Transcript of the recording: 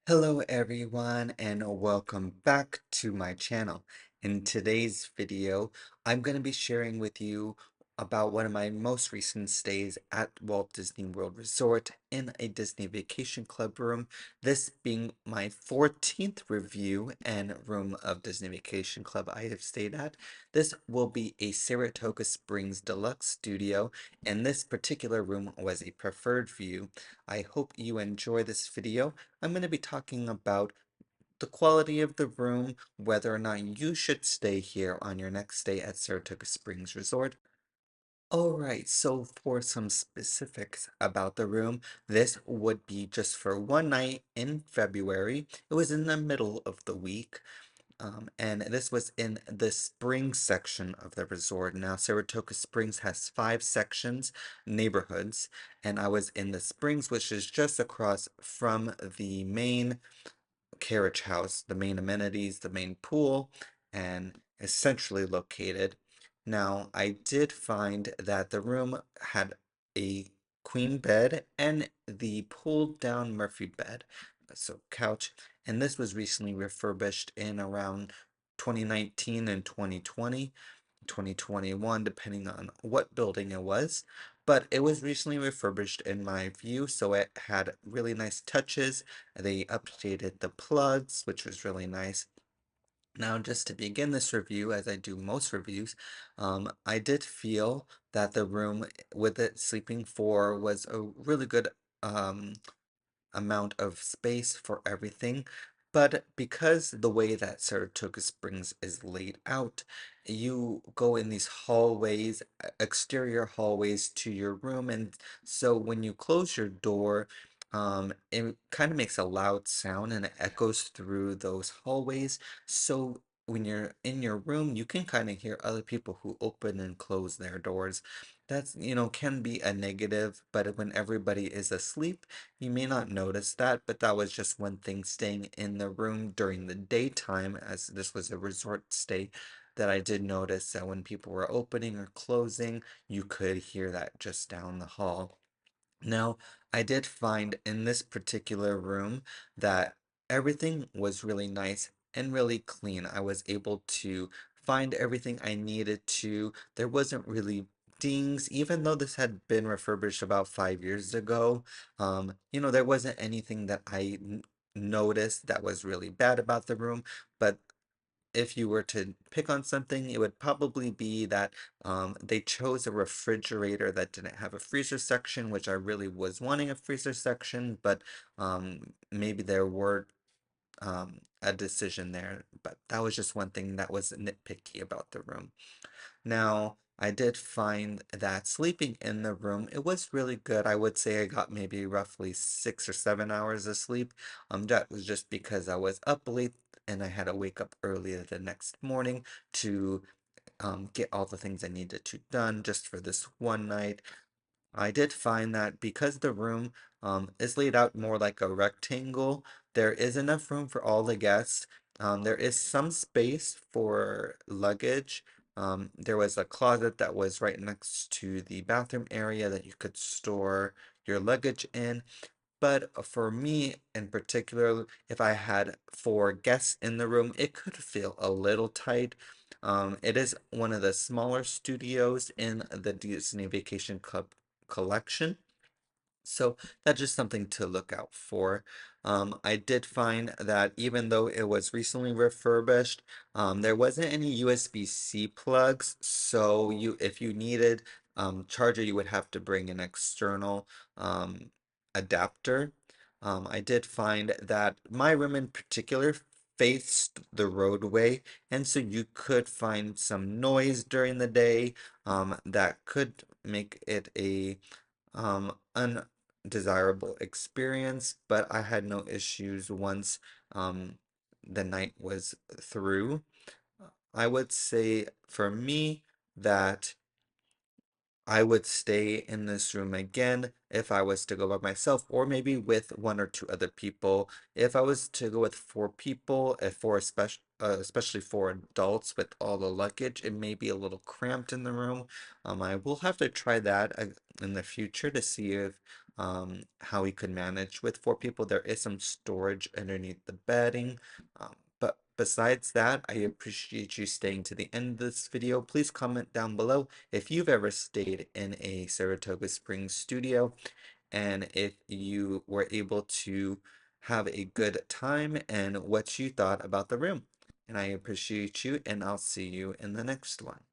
Hello everyone and welcome back to my channel. In today's video, I'm going to be sharing with you about one of my most recent stays at Walt Disney World Resort in a Disney Vacation Club room, this being my 14th review and room of Disney Vacation Club I have stayed at. This will be a Saratoga Springs Deluxe Studio, and this particular room was a preferred view. I hope you enjoy this video. I'm going to be talking about the quality of the room, whether or not you should stay here on your next stay at Saratoga Springs Resort. Alright, so for some specifics about the room, this would be just for one night in February. It was in the middle of the week. And this was in the Springs section of the resort. Now, Saratoga Springs has five sections, neighborhoods, and I was in the Springs, which is just across from the main carriage house, the main amenities, the main pool, and is centrally located. Now, I did find that the room had a queen bed and the pulled down Murphy bed, so couch, and this was recently refurbished in around 2019 and 2020. 2021, depending on what building it was. But it was recently refurbished in my view, so it had really nice touches. They updated the plugs, which was really nice. Now, just to begin this review, as I do most reviews, I did feel that the room with it sleeping for was a really good amount of space for everything. But because the way that Saratoga Springs is laid out, you go in these hallways, exterior hallways to your room, and so when you close your door, it kind of makes a loud sound and it echoes through those hallways. So when you're in your room, you can kind of hear other people who open and close their doors. That's, can be a negative, but when everybody is asleep, you may not notice that, but that was just one thing staying in the room during the daytime, as this was a resort stay, that I did notice that when people were opening or closing, you could hear that just down the hall. Now, I did find in this particular room that everything was really nice and really clean. I was able to find everything I needed to. There wasn't really dings, even though this had been refurbished about 5 years ago. There wasn't anything that I noticed that was really bad about the room, but if you were to pick on something, it would probably be that they chose a refrigerator that didn't have a freezer section, which I really was wanting a freezer section, but maybe there were a decision there. But that was just one thing that was nitpicky about the room. Now, I did find that sleeping in the room, it was really good. I would say I got maybe roughly 6 or 7 hours of sleep. That was just because I was up late and I had to wake up earlier the next morning to get all the things I needed to done just for this one night. I did find that because the room is laid out more like a rectangle, there is enough room for all the guests. There is some space for luggage. There was a closet that was right next to the bathroom area that you could store your luggage in. But for me in particular, if I had four guests in the room, it could feel a little tight. It is one of the smaller studios in the Disney Vacation Club collection. So that's just something to look out for. I did find that even though it was recently refurbished, there wasn't any USB-C plugs. So if you needed charger, you would have to bring an external adapter. I did find that my room in particular faced the roadway, and so you could find some noise during the day that could make it a undesirable experience, but I had no issues once the night was through. I would say for me that I would stay in this room again if I was to go by myself, or maybe with one or two other people. If I was to go with four people, if for especially for adults with all the luggage, it may be a little cramped in the room. I will have to try that in the future to see if how we could manage with four people. There is some storage underneath the bedding. But besides that, I appreciate you staying to the end of this video. Please comment down below if you've ever stayed in a Saratoga Springs studio and if you were able to have a good time and what you thought about the room. And I appreciate you, and I'll see you in the next one.